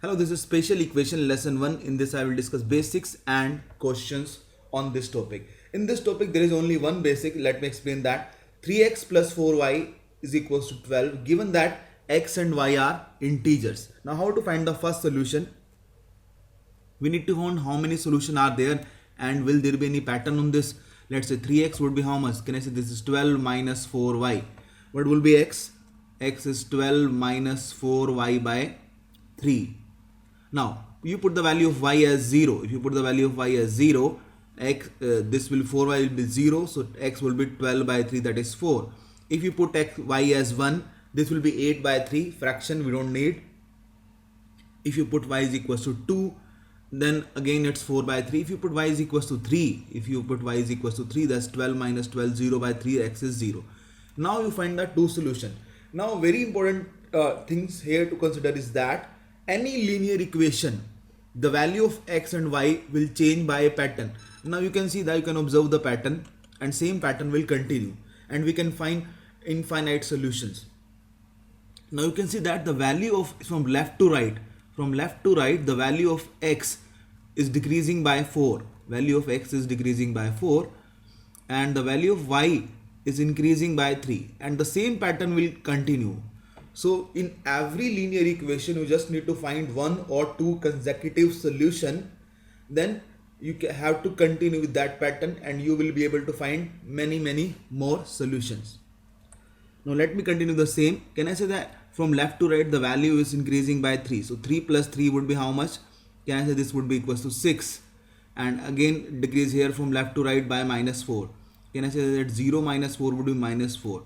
Hello, this is Special Equation Lesson 1. In this, I will discuss basics and questions on this topic. In this topic, there is only one basic. Let me explain that. 3x plus 4y is equals to 12, given that x and y are integers. Now, how to find the first solution? We need to find how many solutions are there and will there be any pattern on this. Let's say 3x would be how much? Can I say this is 12 minus 4y? What will be x? X is 12 minus 4y by 3. Now you put the value of y as 0. If you put the value of y as 0, x this will 4y will be 0, so x will be 12 by 3, that is 4. If you put y as 1, this will be 8 by 3, fraction we don't need. If you put y is equals to 2, then again it's 4 by 3. If you put y is equals to 3, that's 12 minus 12, 0 by 3, x is 0. Now you find the two solution. Now very important things here to consider is that any linear equation, the value of x and y will change by a pattern. Now you can see that you can observe the pattern and same pattern will continue and we can find infinite solutions. Now you can see that the value of from left to right, the value of x is decreasing by 4. Value of x is decreasing by 4 and the value of y is increasing by 3 and the same pattern will continue. So in every linear equation, you just need to find one or two consecutive solution. Then you have to continue with that pattern and you will be able to find many more solutions. Now let me continue the same. Can I say that from left to right, the value is increasing by 3. So 3 plus 3 would be how much? Can I say this would be equals to 6. And again decrease here from left to right by minus 4. Can I say that 0 minus 4 would be minus 4.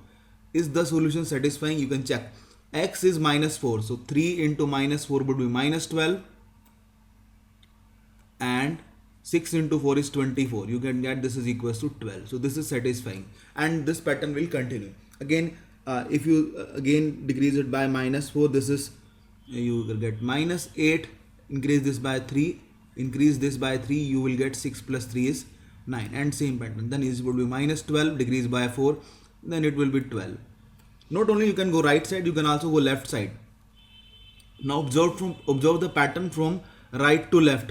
Is the solution satisfying? You can check. X is minus 4, so 3 into minus 4 would be minus 12 and 6 into 4 is 24. You can get this is equals to 12. So this is satisfying and this pattern will continue. Again, if you again decrease it by minus 4, this is you will get minus 8, increase this by 3, increase this by 3, you will get 6 plus 3 is 9 and same pattern. Then it would be minus 12, decrease by 4, then it will be 12. Not only you can go right side, you can also go left side. Now observe the pattern from right to left.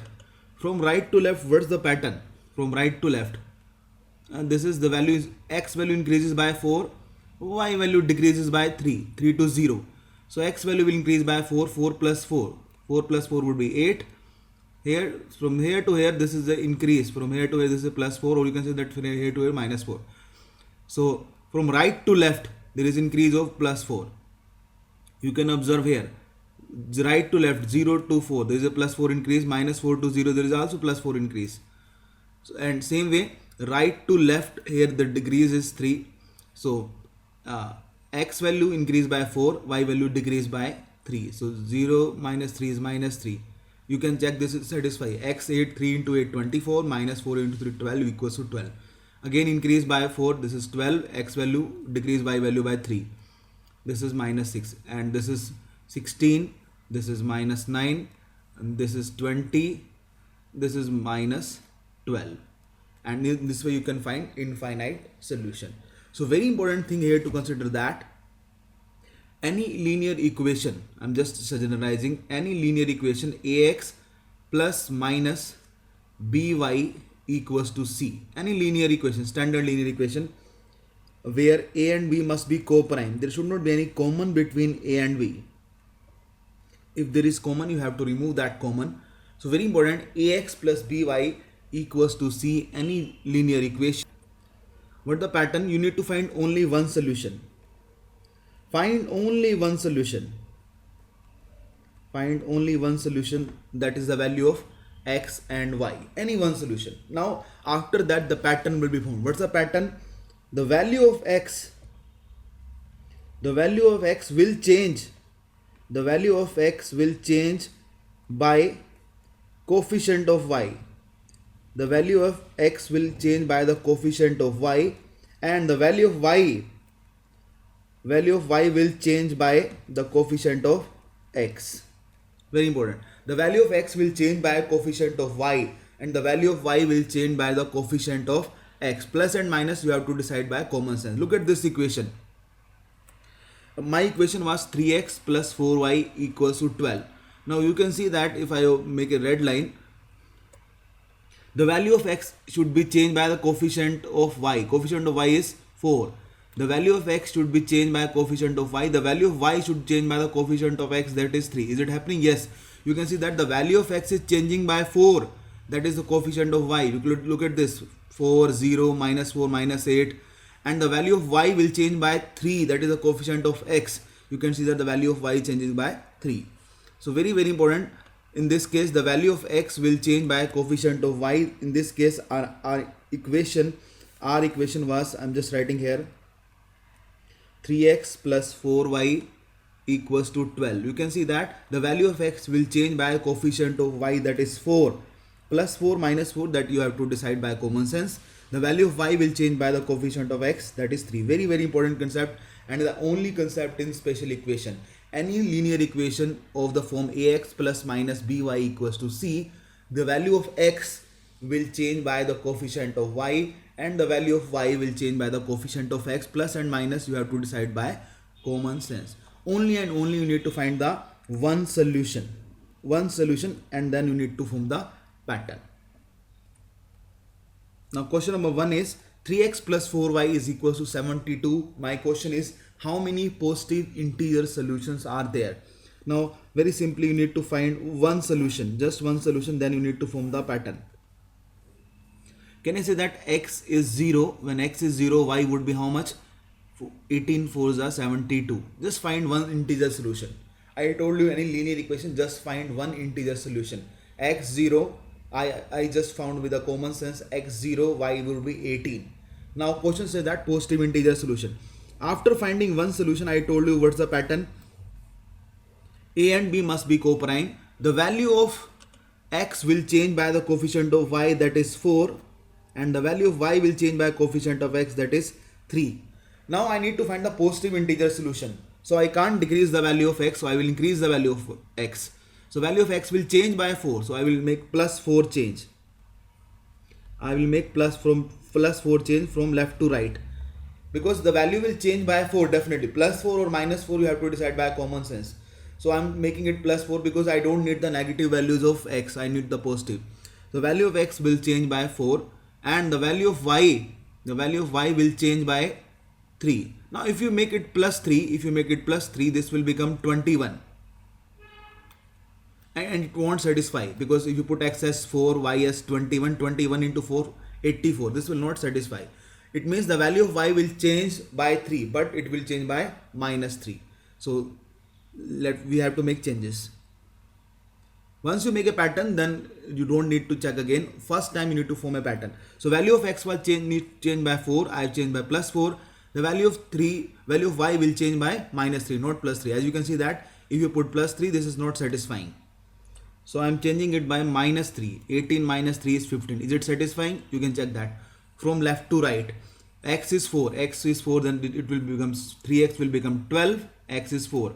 From right to left, what's the pattern? From right to left. And this is the value is x value increases by 4, y value decreases by 3 to 0. So x value will increase by 4, 4 plus 4. 4 plus 4 would be 8. Here, from here to here, this is the increase. From here to here, this is a plus 4, or you can say that from here to here minus 4. So from right to left, there is increase of plus 4. You can observe here, right to left, 0 to 4, there is a plus 4 increase, minus 4 to 0, there is also plus 4 increase. So, and same way, right to left, here the decrease is 3. So x value increase by 4, y value decrease by 3. So 0 minus 3 is minus 3. You can check this is satisfy. X 8, 3 into 8, 24, minus 4 into 3, 12 equals to 12. Again increase by 4, this is 12, x value decrease by value by 3. This is minus 6 and this is 16, this is minus 9, and this is 20, this is minus 12. And in this way you can find infinite solution. So very important thing here to consider that any linear equation, I'm just generalizing, any linear equation ax plus minus by equals to c. Any linear equation, standard linear equation where a and b must be co-prime. There should not be any common between a and b. If there is common, you have to remove that common. So very important, ax plus by equals to c, any linear equation. What the pattern? You need to find only one solution. Find only one solution. Find only one solution, that is the value of x and y, any one solution. Now after that the pattern will be found. What's the pattern? The value of x will change. The value of x will change by coefficient of y. The value of x will change by the coefficient of y, and the value of y will change by the coefficient of x. Very important. The value of x will change by a coefficient of y and the value of y will change by the coefficient of x. Plus and minus you have to decide by common sense. Look at this equation. My equation was 3x plus 4y equals to 12. Now you can see that if I make a red line, the value of x should be changed by the coefficient of y. Coefficient of y is 4. The value of x should be changed by coefficient of y. The value of y should change by the coefficient of x, that is 3. Is it happening? Yes. You can see that the value of x is changing by 4. That is the coefficient of y. Look at this. 4, 0, minus 4, minus 8. And the value of y will change by 3. That is the coefficient of x. You can see that the value of y changes by 3. So very, very important. In this case, the value of x will change by coefficient of y. In this case, our equation was, I'm just writing here, 3x plus 4y equals to 12. You can see that the value of x will change by coefficient of y, that is 4. Plus 4 minus 4, that you have to decide by common sense. The value of y will change by the coefficient of x, that is 3. Very, very important concept, and the only concept in special equation. Any linear equation of the form ax plus minus by equals to c, the value of x will change by the coefficient of y, and the value of y will change by the coefficient of x. Plus and minus you have to decide by common sense. Only and only you need to find the one solution, and then you need to form the pattern. Now question number 1 is 3x plus 4y is equals to 72. My question is, how many positive integer solutions are there? Now very simply you need to find one solution, just one solution, then you need to form the pattern. Can I say that x is 0? When x is 0, y would be how much? 18 4s are 72. Just find one integer solution. I told you any linear equation, just find one integer solution. X0, I just found with a common sense, x0, y will be 18. Now question says that positive integer solution. After finding one solution, I told you what's the pattern. A and B must be co-prime. The value of x will change by the coefficient of y, that is 4, and the value of y will change by coefficient of x, that is 3. Now I need to find the positive integer solution. So I can't decrease the value of x, so I will increase the value of x. So value of x will change by 4. So I will make plus 4 change. I will make plus 4 change from left to right. Because the value will change by 4 definitely. Plus 4 or minus 4 you have to decide by common sense. So I'm making it plus 4 because I don't need the negative values of x. I need the positive. The value of x will change by 4. And the value of y will change by 3. Now if you make it plus 3, this will become 21. And it won't satisfy, because if you put x as 4, y as 21, 21 into 4, 84. This will not satisfy. It means the value of y will change by 3, but it will change by minus 3. So we have to make changes. Once you make a pattern, then you don't need to check again. First time you need to form a pattern. So value of x will change by 4. I have changed by plus 4. The value of y will change by minus 3, not plus 3. As you can see that if you put plus 3, this is not satisfying. So I am changing it by minus 3. 18 minus 3 is 15. Is it satisfying? You can check that. From left to right. X is 4. Then it will become 3x will become 12. X is 4.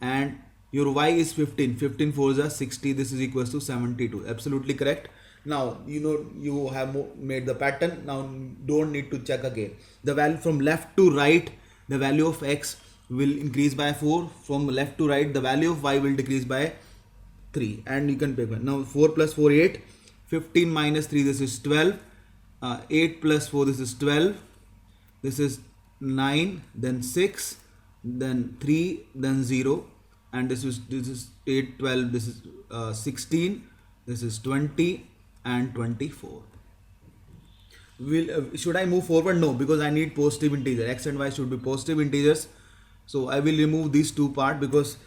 And your y is 15. 15 4s are 60. This is equals to 72. Absolutely correct. Now you have made the pattern. Now don't need to check again. The value from left to right, the value of x will increase by 4. From left to right, the value of y will decrease by 3. And you can pick one. Now 4 plus 4, 8. 15 minus 3, this is 12. 8 plus 4, this is 12. This is 9, then 6, then 3, then 0. And this is 8, 12, this is 16, this is 20 and 24. Should I move forward? No, because I need positive integer. X and y should be positive integers. So I will remove these two parts, because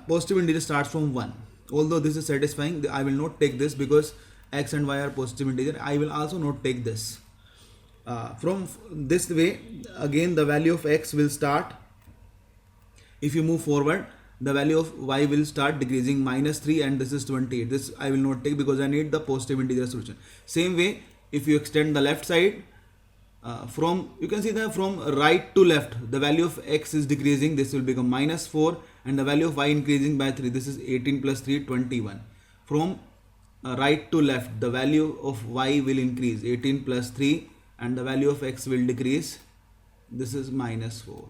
positive integer starts from 1. Although this is satisfying, I will not take this because x and y are positive integer. I will also not take this. From this way, again the value of x will start. If you move forward, the value of y will start decreasing, minus 3, and this is 28. This I will not take because I need the positive integer solution. Same way, if you extend the left side, you can see that from right to left, the value of x is decreasing. This will become minus 4, and the value of y increasing by 3. This is 18 plus 3, 21. From right to left, the value of y will increase, 18 plus 3, and the value of x will decrease. This is minus 4.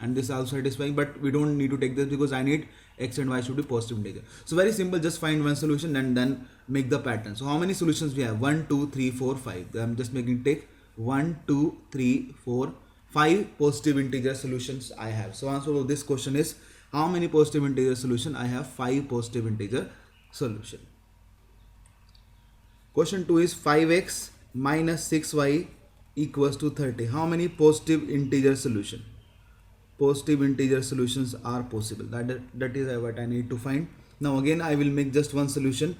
And this is also satisfying, but we don't need to take this because I need x and y should be positive integer. So very simple, just find one solution and then make the pattern. So how many solutions we have? 1, 2, 3, 4, 5. I'm just making take 1, 2, 3, 4, 5 positive integer solutions I have. So answer of this question is how many positive integer solution? I have 5 positive integer solution. Question 2 is 5x minus 6y equals to 30. How many positive integer solution? Positive integer solutions are possible. That is what I need to find. Now again I will make just one solution.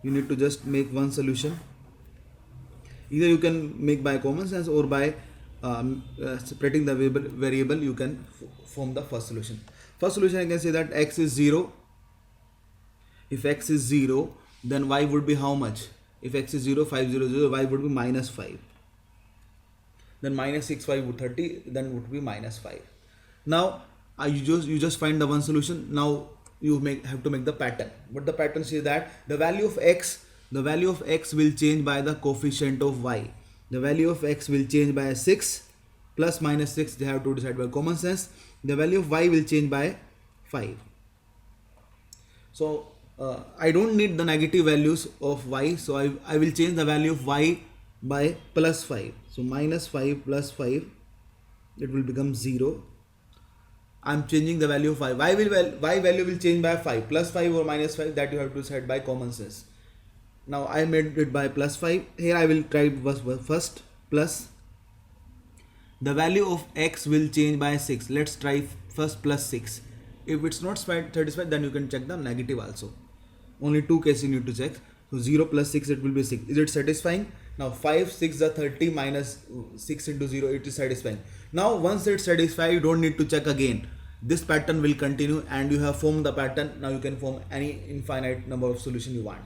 You need to just make one solution. Either you can make by common sense or by separating the variable you can form the first solution. First solution I can say that x is 0. If x is 0, then y would be how much? If x is 0, 5, 0, 0, y would be minus 5. Then minus 6y would 30, then would be minus 5. Now you just find the one solution. Now you have to make the pattern. But the pattern says that the value of x will change by the coefficient of y. The value of x will change by 6 plus minus 6. They have to decide by common sense. The value of y will change by 5. So I don't need the negative values of y. So I will change the value of y by plus 5. So minus 5 plus 5, it will become 0. I'm changing the value of y. Y value will change by 5. Plus 5 or minus 5, that you have to decide by common sense. Now I made it by plus 5. Here I will try first plus. The value of x will change by 6. Let's try first plus 6. If it's not satisfied, then you can check the negative also. Only two cases you need to check. So 0 plus 6, it will be 6. Is it satisfying? Now 5, 6 are 30 minus 6 into 0, it is satisfying. Now once it's satisfied, you don't need to check again. This pattern will continue and you have formed the pattern. Now you can form any infinite number of solution you want.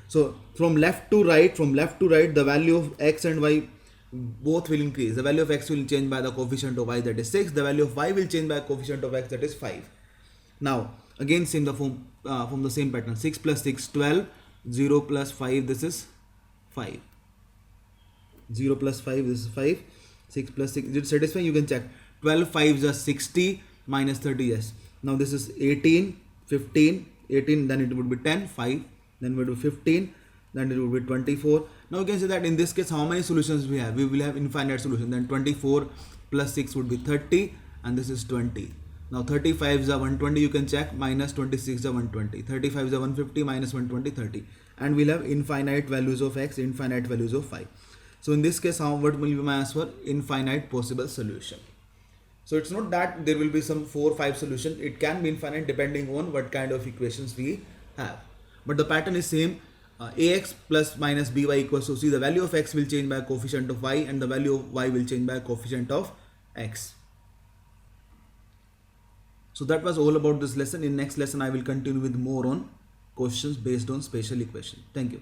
So from left to right, the value of x and y both will increase. The value of x will change by the coefficient of y, that is 6. The value of y will change by coefficient of x, that is 5. Now again same the form from the same pattern. 6 plus 6, 12. 0 plus 5, this is 5. 0 plus 5, this is 5. 6 plus 6, is it satisfying? You can check. 12 5 is 60 minus 30, yes. Now this is 18, 15, 18, then it would be 10, 5, then it would be 15, then it would be 24. Now you can say that in this case how many solutions we have? We will have infinite solution. Then 24 plus 6 would be 30 and this is 20. Now 35 is 120, you can check, minus 26 is 120. 35 is 150, minus 120, 30. And we'll have infinite values of x, infinite values of y. So in this case, what will be my answer? Infinite possible solution. So it's not that there will be some 4 or 5 solution. It can be infinite depending on what kind of equations we have. But the pattern is same. Ax plus minus by equals to c. The value of x will change by coefficient of y and the value of y will change by coefficient of x. So that was all about this lesson. In next lesson, I will continue with more on questions based on special equation. Thank you.